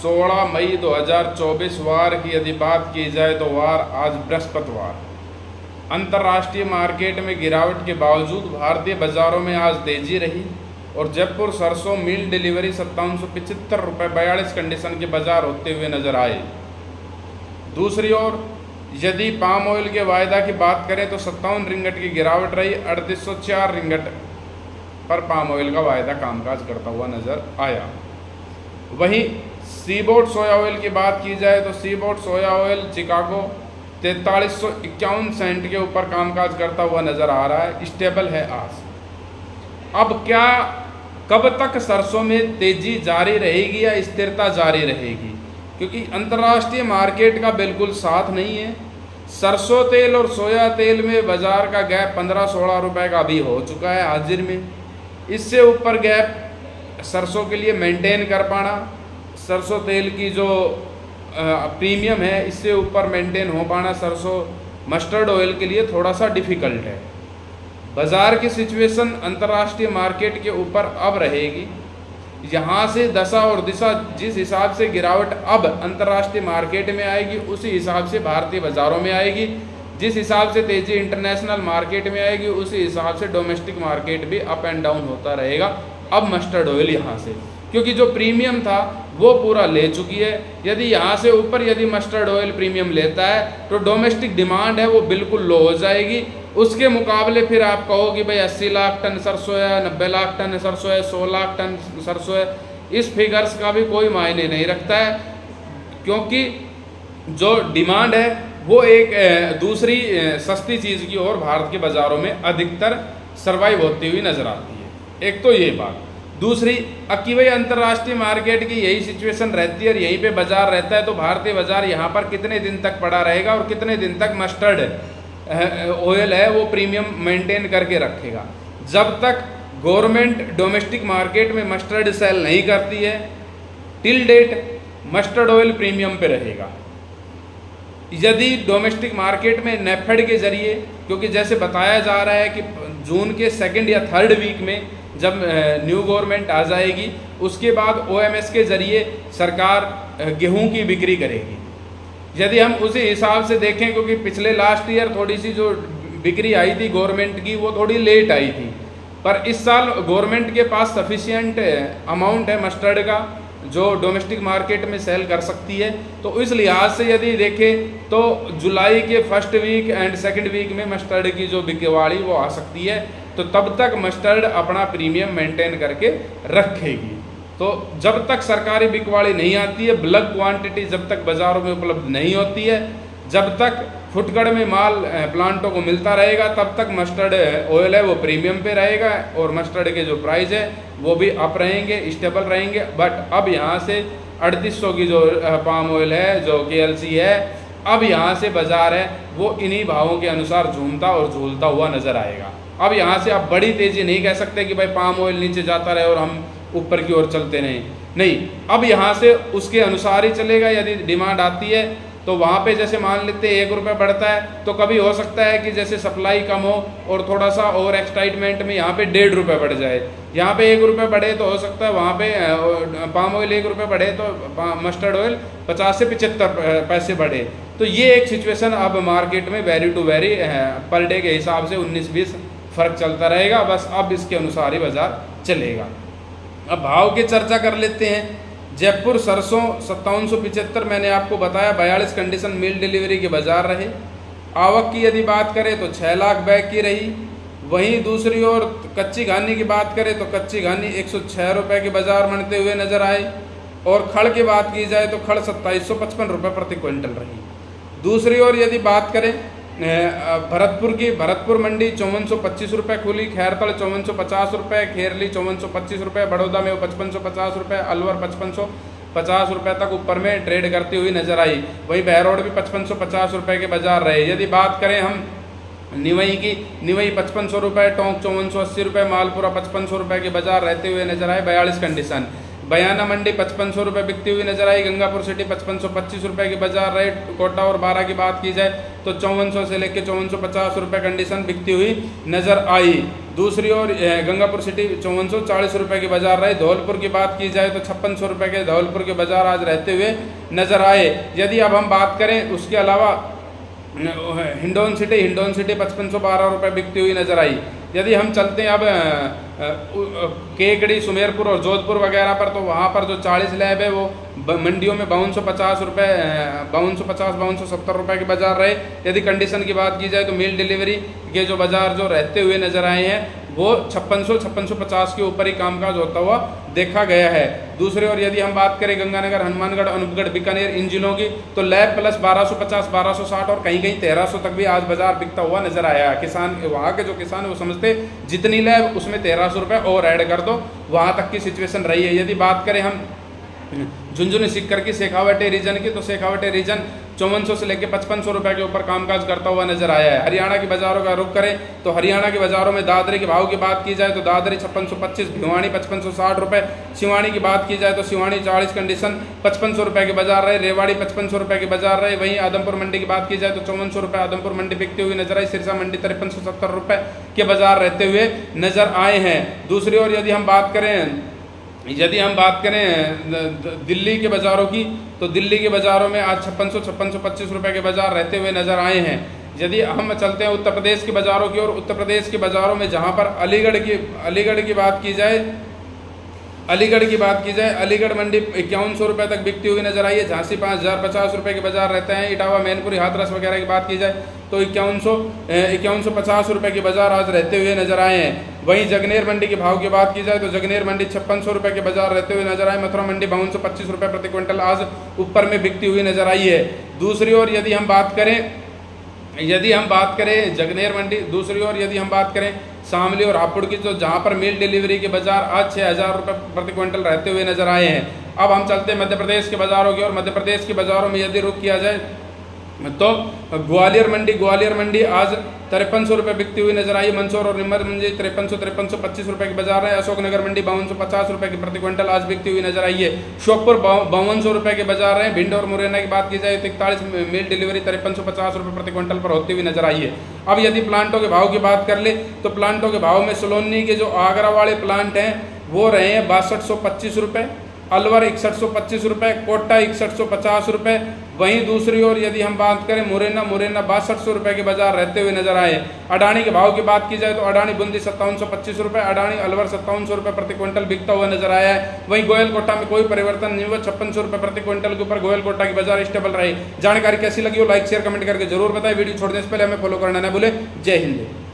16 मई 2024 वार की यदि बात की जाए तो वार आज बृहस्पतिवार। अंतर्राष्ट्रीय मार्केट में गिरावट के बावजूद भारतीय बाजारों में आज तेजी रही और जयपुर सरसों मील डिलीवरी 5775 रुपये 42 कंडीशन के बाजार होते हुए नजर आए। दूसरी ओर यदि पाम ऑयल के वायदा की बात करें तो 57 रिंगट की गिरावट रही, 3804 रिंगट पर पाम ऑयल का वायदा कामकाज करता हुआ नजर आया। वहीं सीबोर्ड सोया ऑयल की बात की जाए तो सीबोर्ड सोया ऑयल चिकागो 4351 सेंट के ऊपर कामकाज करता हुआ नजर आ रहा है, स्टेबल है आज। अब क्या कब तक सरसों में तेजी जारी रहेगी या स्थिरता जारी रहेगी, क्योंकि अंतर्राष्ट्रीय मार्केट का बिल्कुल साथ नहीं है। सरसों तेल और सोया तेल में बाजार का गैप 15-16 रुपए का भी हो चुका है हाजिर में। इससे ऊपर गैप सरसों के लिए मेंटेन कर पाना, सरसों तेल की जो प्रीमियम है इससे ऊपर मेंटेन हो पाना सरसों मस्टर्ड ऑयल के लिए थोड़ा सा डिफ़िकल्ट है। बाज़ार की सिचुएशन अंतर्राष्ट्रीय मार्केट के ऊपर अब रहेगी। यहाँ से दशा और दिशा जिस हिसाब से गिरावट अब अंतर्राष्ट्रीय मार्केट में आएगी उसी हिसाब से भारतीय बाज़ारों में आएगी। जिस हिसाब से तेज़ी इंटरनेशनल मार्केट में आएगी उसी हिसाब से डोमेस्टिक मार्केट भी अप एंड डाउन होता रहेगा। अब मस्टर्ड ऑयल यहाँ से, क्योंकि जो प्रीमियम था वो पूरा ले चुकी है, यदि यहाँ से ऊपर यदि मस्टर्ड ऑयल प्रीमियम लेता है तो डोमेस्टिक डिमांड है वो बिल्कुल लो हो जाएगी। उसके मुकाबले फिर आप कहो कि भाई 80 लाख टन सरसों है, 90 लाख टन सरसों है, 100 लाख टन सरसों है, इस फिगर्स का भी कोई मायने नहीं रखता है, क्योंकि जो डिमांड है वो एक दूसरी सस्ती चीज़ की ओर भारत के बाज़ारों में अधिकतर सर्वाइव होती हुई नजर आती है। एक तो ये बात। दूसरी, कि भाई अंतर्राष्ट्रीय मार्केट की यही सिचुएशन रहती है और यहीं पे बाजार रहता है, तो भारतीय बाजार यहाँ पर कितने दिन तक पड़ा रहेगा और कितने दिन तक मस्टर्ड ऑयल है वो प्रीमियम मेंटेन करके रखेगा। जब तक गवर्नमेंट डोमेस्टिक मार्केट में मस्टर्ड सेल नहीं करती है, till date mustard oil premium पे रहेगा। यदि डोमेस्टिक मार्केट में नेफेड के जरिए, क्योंकि जैसे बताया जा रहा है कि जून के 2nd या 3rd वीक में जब न्यू गवर्नमेंट आ जाएगी उसके बाद OMS के जरिए सरकार गेहूं की बिक्री करेगी। यदि हम उसी हिसाब से देखें, क्योंकि पिछले लास्ट ईयर थोड़ी सी जो बिक्री आई थी गवर्नमेंट की वो थोड़ी लेट आई थी, पर इस साल गवर्नमेंट के पास सफिशिएंट अमाउंट है मस्टर्ड का जो डोमेस्टिक मार्केट में सेल कर सकती है। तो इस लिहाज से यदि देखें तो जुलाई के 1st week and 2nd week में मस्टर्ड की जो बिकवाड़ी वो आ सकती है, तो तब तक मस्टर्ड अपना प्रीमियम मेंटेन करके रखेगी। तो जब तक सरकारी बिकवाड़ी नहीं आती है, बल्क क्वांटिटी जब तक बाज़ारों में उपलब्ध नहीं होती है, जब तक फुटकर में माल प्लांटों को मिलता रहेगा, तब तक मस्टर्ड ऑयल है वो प्रीमियम पे रहेगा और मस्टर्ड के जो प्राइस है वो भी अप रहेंगे, स्टेबल रहेंगे। बट अब यहाँ से 3800 की जो पाम ऑयल है, जो KLC है, अब यहाँ से बाज़ार है वो इन्हीं भावों के अनुसार झूमता और झूलता हुआ नज़र आएगा। अब यहाँ से आप बड़ी तेज़ी नहीं कह सकते कि भाई पाम ऑयल नीचे जाता रहे और हम ऊपर की ओर चलते नहीं। अब यहाँ से उसके अनुसार ही चलेगा। यदि डिमांड आती है तो वहाँ पे जैसे मान लेते 1 रुपये बढ़ता है, तो कभी हो सकता है कि जैसे सप्लाई कम हो और थोड़ा सा ओवर एक्साइटमेंट में यहाँ पे 1.5 रुपये बढ़ जाए। यहाँ पे 1 रुपये बढ़े तो हो सकता है वहाँ पे पाम ऑयल 1 रुपये बढ़े तो मस्टर्ड ऑयल 50 से 75 पैसे बढ़े। तो ये एक सिचुएशन अब मार्केट में very to very per day के हिसाब से 19-20 फर्क चलता रहेगा। बस अब इसके अनुसार ही बाजार चलेगा। अब भाव की चर्चा कर लेते हैं। जयपुर सरसों 5775 मैंने आपको बताया, 42 कंडीशन मील डिलीवरी के बाजार रहे। आवक की यदि बात करें तो 6 लाख बैग की रही। वहीं दूसरी ओर कच्ची घानी की बात करें तो कच्ची घानी 106 रुपये के बाजार बनते हुए नजर आए और खड़ की बात की जाए तो खड़ 2755 रुपये प्रति क्विंटल रही। दूसरी ओर यदि बात करें भरतपुर की, भरतपुर मंडी 5425 रुपये खुली, खैरतल 5450 रुपये, खेरली 5425 रुपये, बड़ौदा में 5550 रुपये, अलवर 5550 रुपये तक ऊपर में ट्रेड करती हुई नजर आई। वहीं बहरोड भी 5550 रुपये के बाजार रहे। यदि बात करें हम निवई की, निवई 5500 रुपये, टोंक 5480 रुपये, मालपुरा 5500 रुपये के बाजार रहते हुए नजर आए। 42 कंडीशन। बयाना मंडी 5500 रुपये बिकती हुई नजर आई। गंगापुर सिटी 5525 रुपये के बाजार रहे। कोटा और 12 की बात की जाए तो 5400 से लेकर 5450 रुपये कंडीशन बिकती हुई नजर आई। दूसरी ओर गंगापुर सिटी 5440 रुपये की बाजार रहे। धौलपुर की बात की जाए तो 5600 रुपये के धौलपुर के बाजार आज रहते हुए नजर आए। यदि अब हम बात करें उसके अलावा हिंडौन सिटी 5512 रुपये बिकती हुई नजर आई। यदि हम चलते हैं अब केकड़ी, सुमेरपुर और जोधपुर वगैरह पर, तो वहाँ पर जो 40 लैब है वो मंडियों में 5250 रुपये 5270 रुपये के बाजार रहे। यदि कंडीशन की बात की जाए तो मील डिलीवरी के जो बाजार जो रहते हुए नजर आए हैं वो 5650 के ऊपर ही कामकाज होता हुआ देखा गया है। दूसरी ओर यदि हम बात करें गंगानगर, हनुमानगढ़, अनूपगढ़, बीकानेर इन जिलों की, तो लैब प्लस 1250, 1260 और कहीं कहीं 1300 तक भी आज बाजार बिकता हुआ नजर आया। किसान, वहाँ के जो किसान है वो समझते जितनी लैब उसमें 1300 रुपये और ऐड कर दो, वहाँ तक की सिचुएशन रही है। यदि बात करें हम झुंझुनू सीकर की शेखावटी रीजन की, तो शेखावटी रीजन 5400 से लेकर 5500 रुपये के ऊपर कामकाज करता हुआ नजर आया है। हरियाणा की बाजारों का रुख करें तो हरियाणा के बाजारों में दादरी के भाव की बात की जाए तो दादरी 5625, भिवानी 5560 रुपये, सिवानी की बात की जाए तो सिवानी 40 कंडीशन 5500 रुपये के बाजार रहे, रेवाड़ी 5500 रुपये के बाजार रहे। वहीं आदमपुर मंडी की बात की जाए तो 5400 रुपये आदमपुर मंडी बिकती हुई नजर आई। सिरसा मंडी 5370 रुपये के बाजार रहते हुए नजर आए हैं। दूसरी ओर यदि हम बात करें दिल्ली के बाज़ारों की, तो दिल्ली के बाज़ारों में आज 5625 रुपये के बाज़ार रहते हुए नज़र आए हैं। यदि हम चलते हैं उत्तर प्रदेश के बाज़ारों की ओर, उत्तर प्रदेश के बाज़ारों में जहां पर अलीगढ़ की बात की जाए, अलीगढ़ मंडी 5100 रुपये तक बिकती हुई नजर आई है। झांसी 5050 रुपये के बाजार रहते हैं। इटावा, मैनपुरी, हाथरस वगैरह की बात की जाए तो 5150 रुपये के बाजार आज रहते हुए नजर आए हैं। वहीं जगनेर मंडी के भाव की बात की जाए तो जगनेर मंडी 5600 रुपये के बाजार रहते हुए नजर आए। मथुरा मंडी 5225 रुपये प्रति क्विंटल आज ऊपर में बिकती हुई नजर आई है। दूसरी ओर यदि हम बात करें जगनेर मंडी, दूसरी ओर यदि हम बात करें शामली और हापुड़ की, तो जहां पर मील डिलीवरी के बाजार आज 6000 रुपये प्रति क्विंटल रहते हुए नजर आए हैं। अब हम चलते हैं मध्य प्रदेश के बाजारों की ओर। मध्य प्रदेश के बाजारों में यदि रुख किया जाए तो ग्वालियर मंडी आज 5300 रुपये बिकती हुई नजर आई। मंदसौर और निम्बर मंडी 5325 रुपये के बाजार है। अशोकनगर मंडी 5250 रुपये की प्रति क्विंटल आज बिकती हुई नजर आई है। श्योपुर 5200 रुपये के बाजार है। भिंड और मुरैना की बात की जाए तो 41 मील डिलीवरी 5350 रुपये प्रति क्विंटल पर होती हुई नजर आई है। अब यदि प्लांटों के भाव की बात कर ले तो प्लांटों के भाव में सोलोनी के जो आगरा वाले प्लांट हैं वो रहे हैं 6225 रुपये, अलवर 6125 रुपये, कोटा 6150 रुपये। वहीं दूसरी ओर यदि हम बात करें मुरैना 6200 रुपये के बाजार रहते हुए नजर आए। अडानी के भाव की बात की जाए तो अडानी बूंदी 5725 रुपये, अडानी अलवर 5700 रुपये प्रति क्विंटल बिकता हुआ नजर आया है। वहीं गोयल कोटा में कोई परिवर्तन नहीं हुआ, 5600 रुपये प्रति क्विंटल के ऊपर गोयल कोटा की बाजार स्टेबल रही। जानकारी कैसी लगी हो लाइक शेयर कमेंट करके जरूर बताएं। वीडियो छोड़ने से पहले हमें फॉलो करना न भूले। जय हिंद।